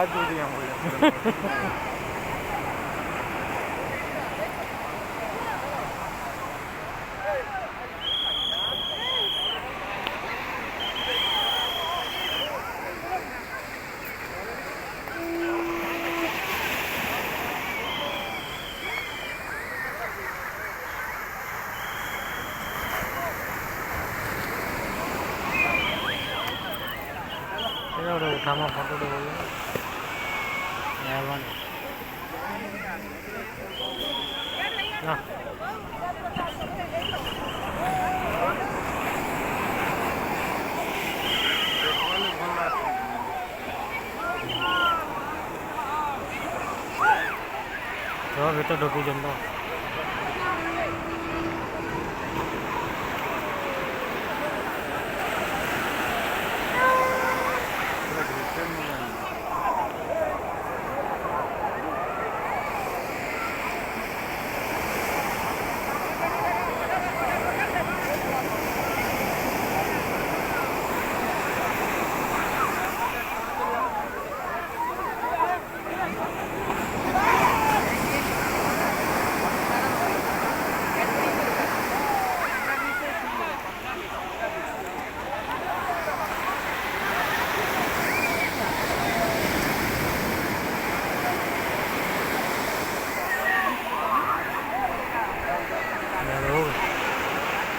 आज जो दिया मुझे उठा फोटो तो बोल मेहरबानी भीतर ढुकी जनता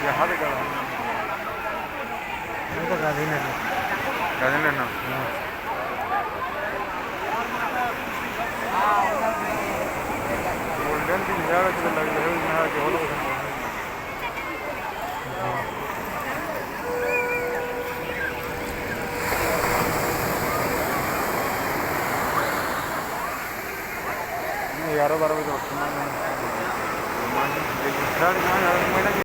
यहाँ पे करा तो गाड़ी लेना गोल्डन की नज़ारा जो लग रहा है यहाँ के होलो यारों 12 बजे उठना है